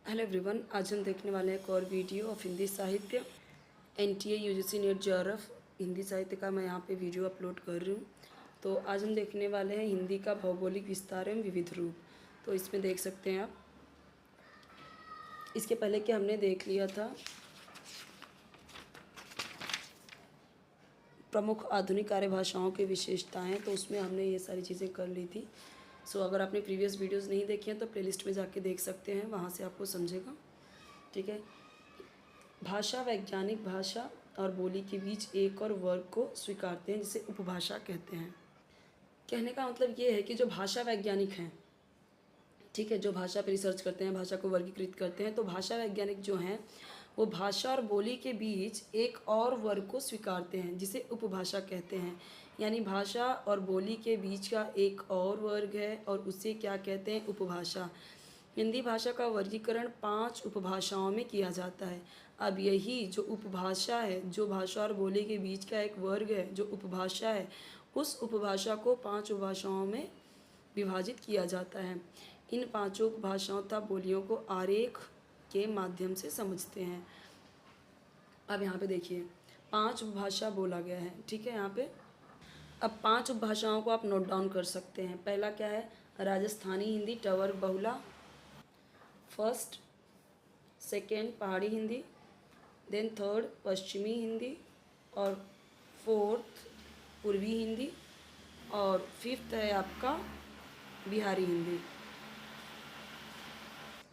Hello everyone, आज हम देखने वाले हैं एक और वीडियो ऑफ हिंदी साहित्य। NTA UGC net JRF Hindi साहित्य का मैं यहाँ पे वीडियो अपलोड कर रही हूँ। तो आज हम देखने वाले हैं हिंदी का भौगोलिक विस्तार एवं विविध रूप। तो इसमें देख सकते हैं आप, इसके पहले कि हमने देख लिया था प्रमुख आधुनिक आर्य भाषाओं की विशेषताएं, तो उसमें हमने ये सारी चीज़ें कर ली थी। सो अगर आपने प्रीवियस वीडियोस नहीं देखी हैं तो प्लेलिस्ट में जाके देख सकते हैं, वहाँ से आपको समझेगा। ठीक है। भाषा वैज्ञानिक भाषा और बोली के बीच एक और वर्ग को स्वीकारते हैं, जिसे उपभाषा कहते हैं। कहने का मतलब ये है कि जो भाषा वैज्ञानिक हैं, ठीक है, जो भाषा पर रिसर्च करते हैं, भाषा को वर्गीकृत करते हैं, तो भाषा वैज्ञानिक जो हैं वो भाषा और बोली के बीच एक और वर्ग को स्वीकारते हैं, जिसे उपभाषा कहते हैं। यानी भाषा और बोली के बीच का एक और वर्ग है और उसे क्या कहते हैं? उपभाषा। हिंदी भाषा का वर्गीकरण 5 उपभाषाओं में किया जाता है। अब यही जो उपभाषा है, जो भाषा और बोली के बीच का एक वर्ग है, जो उपभाषा है, उस उपभाषा को 5 उपभाषाओं में विभाजित किया जाता है। इन पांचों भाषाओं तथा बोलियों को आरेख के माध्यम से समझते हैं। अब यहाँ पे देखिए 5 उपभाषा बोला गया है, ठीक है। यहाँ पे अब 5 उपभाषाओं को आप नोट डाउन कर सकते हैं। पहला क्या है? राजस्थानी हिंदी टवर्ग बहुला, फर्स्ट। सेकेंड पहाड़ी हिंदी, देन थर्ड पश्चिमी हिंदी, और फोर्थ पूर्वी हिंदी, और फिफ्थ है आपका बिहारी हिंदी।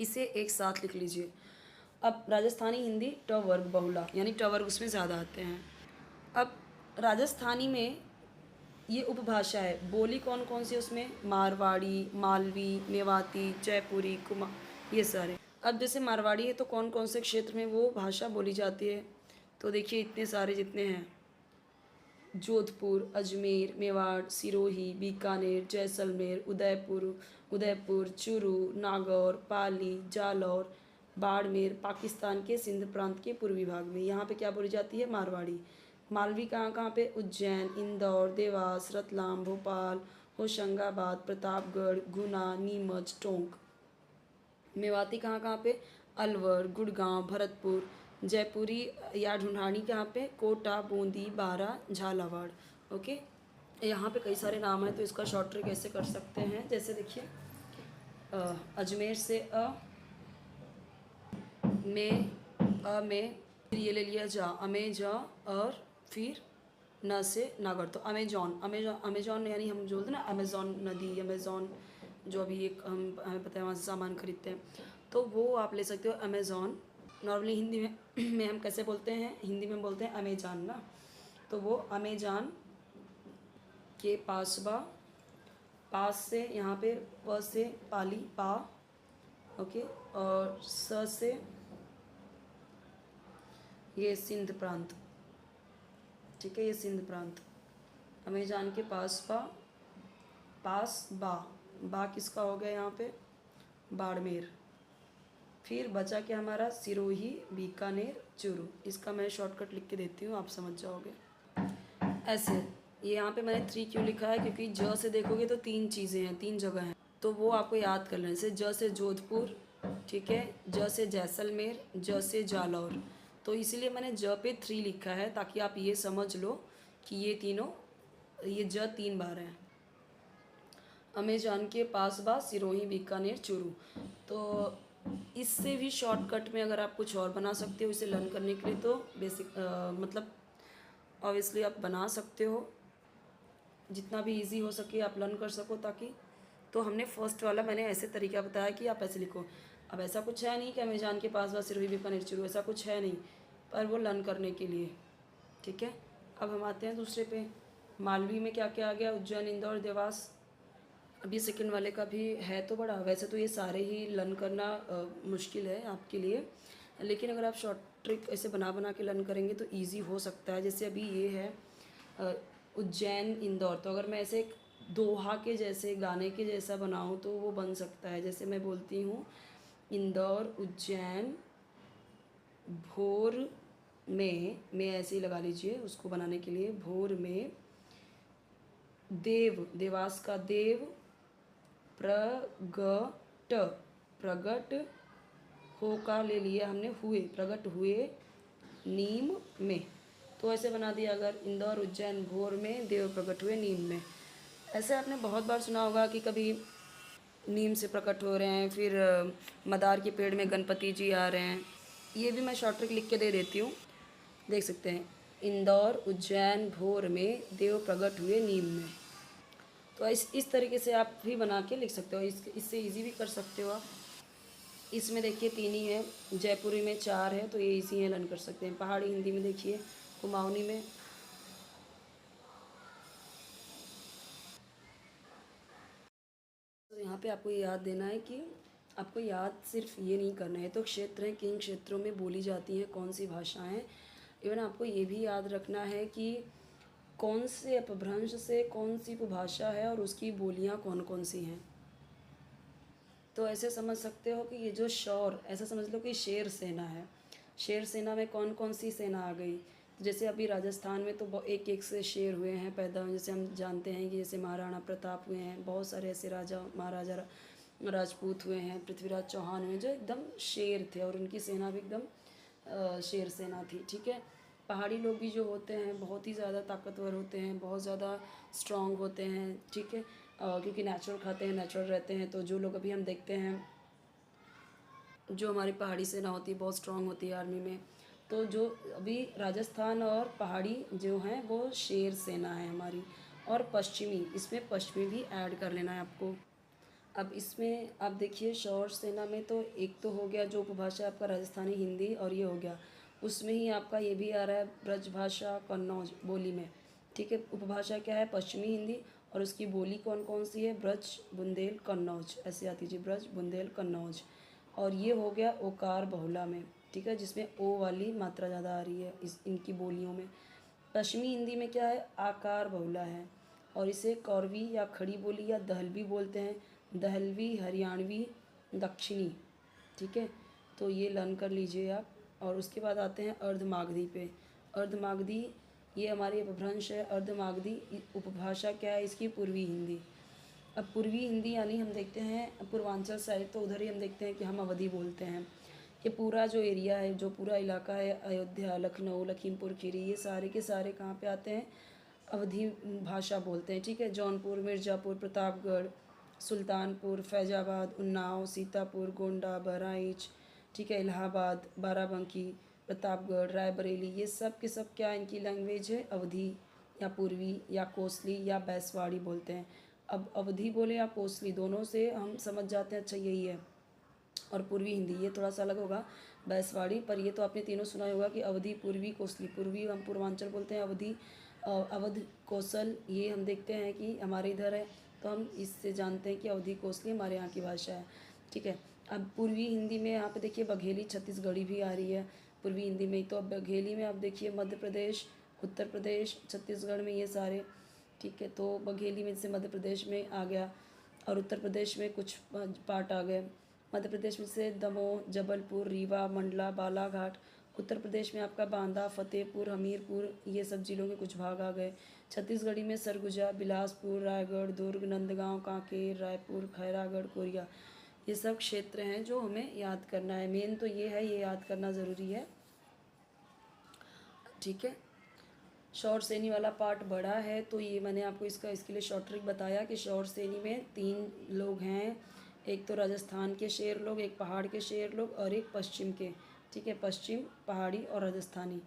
इसे एक साथ लिख लीजिए। अब राजस्थानी हिंदी ट वर्ग बहुला, यानी ट वर्ग उसमें ज़्यादा आते हैं। अब राजस्थानी में ये उपभाषा है। बोली कौन कौन सी उसमें? मारवाड़ी, मालवी, मेवाती, जयपुरी, ये सारे। अब जैसे मारवाड़ी है तो कौन कौन से क्षेत्र में वो भाषा बोली जाती है? तो देखिए इतने सारे जितने हैं, जोधपुर, अजमेर, मेवाड़, सिरोही, बीकानेर, जैसलमेर, उदयपुर, चूरू, नागौर, पाली, जालौर, बाड़मेर, पाकिस्तान के सिंध प्रांत के पूर्वी भाग में। यहाँ पे क्या बोली जाती है? मारवाड़ी। मालवी कहाँ कहाँ पे? उज्जैन, इंदौर, देवास, रतलाम, भोपाल, होशंगाबाद, प्रतापगढ़, गुना, नीमच, टोंक। मेवाती कहाँ कहाँ पे? अलवर, गुड़गांव, भरतपुर। जयपुरी या ढूंढानी कहाँ पे? कोटा, बूंदी, बारा, झालावाड़। ओके। यहाँ पे कई सारे नाम हैं, तो इसका शॉर्ट ट्रिक कैसे कर सकते हैं? जैसे देखिए अजमेर से में फिर ये ले लिया जा, अमे जा, और फिर न से नागर, तो अमेजॉन यानी हम जो बोलते हैं ना, अमेजॉन नदी, अमेजॉन जो अभी एक हमें पता है वहाँ से सामान खरीदते हैं, तो वो आप ले सकते हो अमेजॉन। नॉर्मली हिंदी में हम कैसे बोलते हैं? हिंदी में बोलते हैं अमेजान ना, तो वो अमेजान के पास से यहाँ पे प से पाली पा, ओके, और स से ये सिंध प्रांत, ठीक है, ये सिंध प्रांत। अमेजान के पास बा किसका हो गया यहाँ पे? बाड़मेर। फिर बचा क्या हमारा? सिरोही, बीकानेर, चूरू। इसका मैं शॉर्टकट लिख के देती हूँ, आप समझ जाओगे ऐसे। ये यहाँ पे मैंने 3 क्यों लिखा है? क्योंकि ज से देखोगे तो 3 चीज़ें हैं, 3 जगह हैं, तो वो आपको याद कर लेने से। ज से जोधपुर, ठीक है, ज से जैसलमेर, ज से जालौर। तो इसीलिए मैंने ज पे 3 लिखा है, ताकि आप ये समझ लो कि ये तीनों, ये ज 3 बार हैं। अमेजान के पास बा, सिरोही, बीकानेर, चूरू। तो इससे भी शॉर्टकट में अगर आप कुछ और बना सकते हो इसे लर्न करने के लिए, तो बेसिक मतलब ऑब्वियसली आप बना सकते हो, जितना भी इजी हो सके आप लर्न कर सको, ताकि। तो हमने फर्स्ट वाला मैंने ऐसे तरीका बताया कि आप ऐसे लिखो। अब ऐसा कुछ है नहीं कि अमेजान के पास बा, सिरोही, बीकानेर, चूरू, ऐसा कुछ है नहीं, पर वो लर्न करने के लिए, ठीक है। अब हम आते हैं दूसरे पे। मालवी में क्या क्या आ गया? उज्जैन, इंदौर, देवास। अभी सेकंड वाले का भी है तो बड़ा, वैसे तो ये सारे ही लर्न करना मुश्किल है आपके लिए, लेकिन अगर आप शॉर्ट ट्रिक ऐसे बना के लर्न करेंगे तो इजी हो सकता है। जैसे अभी ये है उज्जैन, इंदौर, तो अगर मैं ऐसे एक दोहा के जैसे, गाने के जैसा बनाऊँ तो वो बन सकता है। जैसे मैं बोलती हूँ इंदौर, उज्जैन, भोर में ऐसे ही लगा लीजिए उसको बनाने के लिए। भोर में देव, देवास का देव, प्रगट हो का ले लिया हमने हुए, प्रकट हुए नीम में, तो ऐसे बना दिया। अगर इंदौर उज्जैन भोर में देव प्रकट हुए नीम में, ऐसे आपने बहुत बार सुना होगा कि कभी नीम से प्रकट हो रहे हैं, फिर मदार के पेड़ में गणपति जी आ रहे हैं। ये भी मैं शॉर्ट ट्रिक लिख के दे देती हूँ, देख सकते हैं। इंदौर उज्जैन भोर में देव प्रकट हुए नीम में, तो इस तरीके से आप भी बना के लिख सकते हो। इससे इजी भी कर सकते हो आप। इसमें देखिए 3 ही है, जयपुरी में 4 है, तो ये इसी है, लर्न कर सकते हैं। पहाड़ी हिंदी में देखिए कुमाऊनी में, तो यहाँ पे आपको ये याद देना है कि आपको याद सिर्फ ये नहीं करना है तो क्षेत्र हैं, किन क्षेत्रों में बोली जाती हैं कौन सी भाषाएं। इवन आपको ये भी याद रखना है कि कौन से अपभ्रंश से कौन सी उपभाषा है और उसकी बोलियां कौन कौन सी हैं। तो ऐसे समझ सकते हो कि ये जो शौर, ऐसा समझ लो कि शेर सेना है। शेर सेना में कौन कौन सी सेना आ गई, जैसे अभी राजस्थान में तो एक एक से शेर हुए हैं पैदा, जैसे हम जानते हैं कि जैसे महाराणा प्रताप हुए हैं, बहुत सारे ऐसे राजा महाराजा राजपूत हुए हैं, पृथ्वीराज चौहान हुए, जो एकदम शेर थे और उनकी सेना भी एकदम शेर सेना थी। ठीक है। पहाड़ी लोग भी जो होते हैं बहुत ही ज़्यादा ताकतवर होते हैं, बहुत ज़्यादा स्ट्रांग होते हैं। ठीक है। क्योंकि नेचुरल खाते हैं, नेचुरल रहते हैं, तो जो लोग अभी हम देखते हैं, जो हमारी पहाड़ी सेना होती है बहुत स्ट्रांग होती है आर्मी में, तो जो अभी राजस्थान और पहाड़ी जो हैं वो शेर सेना है हमारी। और पश्चिमी, इसमें पश्चिमी भी ऐड कर लेना है आपको। अब इसमें आप देखिए शौर सेना में तो एक तो हो गया जो उपभाषा आपका राजस्थानी हिंदी, और ये हो गया, उसमें ही आपका ये भी आ रहा है ब्रजभाषा कन्नौज बोली में। ठीक है। उपभाषा क्या है, पश्चिमी हिंदी, और उसकी बोली कौन कौन सी है, ब्रज बुंदेल कन्नौज, ऐसे आती जी, ब्रज बुंदेल कन्नौज। और ये हो गया ओकार बहुला में। ठीक है, जिसमें ओ वाली मात्रा ज़्यादा आ रही है इनकी बोलियों में। पश्चिमी हिंदी में क्या है, आकार बहुला है, और इसे कौरवी या खड़ी बोली या दहलवी बोलते हैं, दहलवी, हरियाणवी, दक्षिणी। ठीक है, तो ये लर्न कर लीजिए आप। और उसके बाद आते हैं अर्धमागधी पे। अर्धमागधी ये हमारी अपभ्रंश है। अर्धमागधी उपभाषा क्या है इसकी, पूर्वी हिंदी। अब पूर्वी हिंदी यानी हम देखते हैं पूर्वांचल साइड, तो उधर ही हम देखते हैं कि हम अवधी बोलते हैं। ये पूरा जो एरिया है, जो पूरा इलाका है, अयोध्या, लखनऊ, लखीमपुर खीरी, ये सारे के सारे कहाँ पे आते हैं, अवधी भाषा बोलते हैं। ठीक है। जौनपुर, मिर्ज़ापुर, प्रतापगढ़, सुल्तानपुर, फैजाबाद, उन्नाव, सीतापुर, गोंडा, बहराइच, ठीक है, इलाहाबाद, बाराबंकी, प्रतापगढ़, रायबरेली, ये सब के सब क्या इनकी लैंग्वेज है, अवधी या पूर्वी या कोसली या बैसवाड़ी बोलते हैं। अब अवधी बोले या कोसली, दोनों से हम समझ जाते हैं अच्छा यही है। और पूर्वी हिंदी ये थोड़ा सा अलग होगा, बैसवाड़ी, पर ये तो आपने तीनों सुना ही होगा कि अवधी, पूर्वी, कोसली। पूर्वी हम पूर्वांचल बोलते हैं, अवधी अवध, कौशल, ये हम देखते हैं कि हमारे इधर है, तो हम इससे जानते हैं कि अवधी कोसली हमारे यहाँ की भाषा है। ठीक है। अब पूर्वी हिंदी में यहाँ पे देखिए बघेली छत्तीसगढ़ी भी आ रही है पूर्वी हिंदी में। तो अब बघेली में आप देखिए मध्य प्रदेश, उत्तर प्रदेश, छत्तीसगढ़ में ये सारे। ठीक है, तो बघेली में से मध्य प्रदेश में आ गया, और उत्तर प्रदेश में कुछ पार्ट आ गए। मध्य प्रदेश में से दमोह, जबलपुर, रीवा, मंडला, बालाघाट। उत्तर प्रदेश में आपका बांदा, फतेहपुर, हमीरपुर, ये सब जिलों के कुछ भाग आ गए। छत्तीसगढ़ी में सरगुजा, बिलासपुर, रायगढ़, दुर्ग, नंदगांव, कांकेर, रायपुर, खैरागढ़, कोरिया, ये सब क्षेत्र हैं जो हमें याद करना है। मेन तो ये है, ये याद करना ज़रूरी है। ठीक है। शौर श्रेणी वाला पार्ट बड़ा है, तो ये मैंने आपको इसके लिए शॉर्ट ट्रिक बताया कि शौर श्रेणी में 3 लोग हैं, एक तो राजस्थान के शेर लोग, एक पहाड़ के शेर लोग, और एक पश्चिम के। ठीक है, पश्चिम, पहाड़ी और राजस्थानी।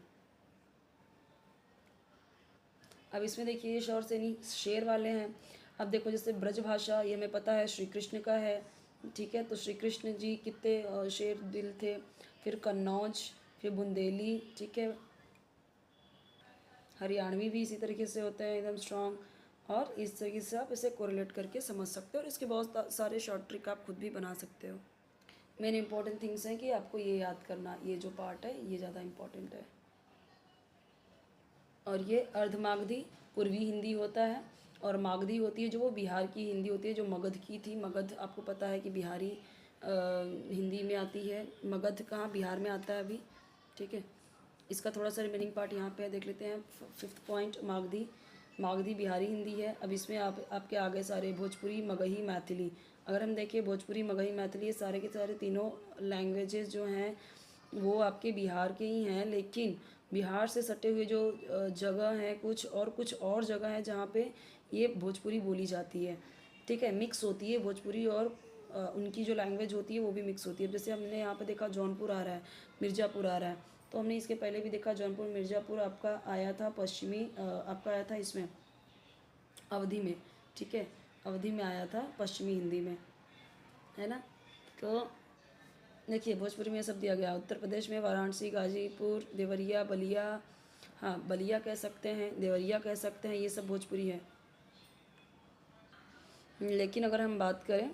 अब इसमें देखिए ये शौर श्रेणी शेर वाले हैं। अब देखो जैसे ब्रजभाषा, ये हमें पता है श्री कृष्ण का है। ठीक है, तो श्री कृष्ण जी कितने शेर दिल थे। फिर कन्नौज, फिर बुंदेली, ठीक है, हरियाणवी भी इसी तरीके से होते हैं एकदम स्ट्रॉन्ग। और इस तरीके से आप इसे कोरिलेट करके समझ सकते हो, और इसके बहुत सारे शॉर्ट ट्रिक आप खुद भी बना सकते हो। मेन इंपॉर्टेंट थिंग्स हैं कि आपको ये याद करना, ये जो पार्ट है ये ज़्यादा इम्पॉर्टेंट है। और ये अर्धमागधी पूर्वी हिंदी होता है, और मागधी होती है जो वो बिहार की हिंदी होती है, जो मगध की थी। मगध आपको पता है कि बिहारी हिंदी में आती है। मगध कहाँ, बिहार में आता है अभी। ठीक है, इसका थोड़ा सा रिमेनिंग पार्ट यहाँ पे देख लेते हैं। 5th point, Magadhi. मागधी बिहारी हिंदी है। अब इसमें आपके आगे सारे भोजपुरी, मगही, मैथिली। अगर हम देखें भोजपुरी, मगही, मैथिली, ये सारे के सारे तीनों लैंग्वेजेस जो हैं वो आपके बिहार के ही हैं, लेकिन बिहार से सटे हुए जो जगह हैं कुछ और जगह है जहाँ पे ये भोजपुरी बोली जाती है, ठीक है, मिक्स होती है भोजपुरी और उनकी जो लैंग्वेज होती है वो भी मिक्स होती है। जैसे हमने यहाँ पे देखा जौनपुर आ रहा है, मिर्ज़ापुर आ रहा है, तो हमने इसके पहले भी देखा जौनपुर मिर्ज़ापुर आपका आया था पश्चिमी आपका आया था इसमें अवधि में, ठीक है, अवधि में आया था पश्चिमी हिंदी में, है ना। तो देखिए भोजपुरी में ये सब दिया गया। उत्तर प्रदेश में वाराणसी, गाजीपुर, देवरिया, बलिया, हाँ बलिया कह सकते हैं, देवरिया कह सकते हैं, ये सब भोजपुरी है। लेकिन अगर हम बात करें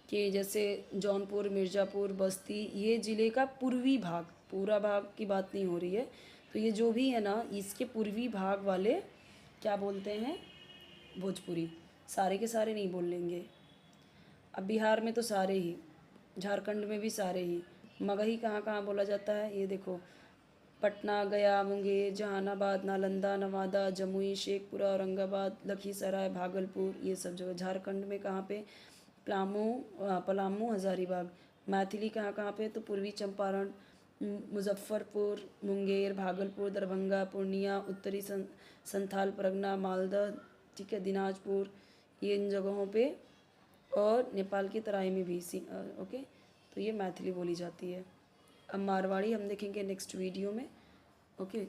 कि जैसे जौनपुर, मिर्ज़ापुर, बस्ती, ये ज़िले का पूर्वी भाग, पूरा भाग की बात नहीं हो रही है, तो ये जो भी है ना इसके पूर्वी भाग वाले क्या बोलते हैं, भोजपुरी। सारे के सारे नहीं बोल लेंगे। अब बिहार में तो सारे ही, झारखंड में भी सारे ही। मगही कहाँ कहाँ बोला जाता है, ये देखो, पटना, गया, मुंगेर, जहानाबाद, नालंदा, नवादा, जमुई, शेखपुरा, औरंगाबाद, लखीसराय, भागलपुर, ये सब जगह। झारखंड में कहाँ पे, पलामू, हजारीबाग। मैथिली कहाँ कहाँ पे, तो पूर्वी चंपारण, मुजफ्फरपुर, मुंगेर, भागलपुर, दरभंगा, पूर्णिया, उत्तरी संथाल परगना, मालदा, ठीक है, दिनाजपुर, ये इन जगहों पे, और नेपाल की तराई में भी ओके। तो ये मैथिली बोली जाती है। अब मारवाड़ी हम देखेंगे नेक्स्ट वीडियो में, ओके।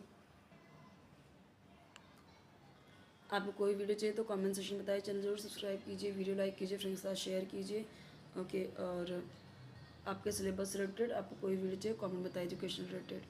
आपको कोई वीडियो चाहिए तो कमेंट सेक्शन में बताइए, चैनल जरूर सब्सक्राइब कीजिए, वीडियो लाइक कीजिए, फ्रेंड्स के साथ शेयर कीजिए, ओके। और आपके सिलेबस रिलेटेड आपको कोई वीडियो चाहिए कमेंट बताइए, एजुकेशन रिलेटेड।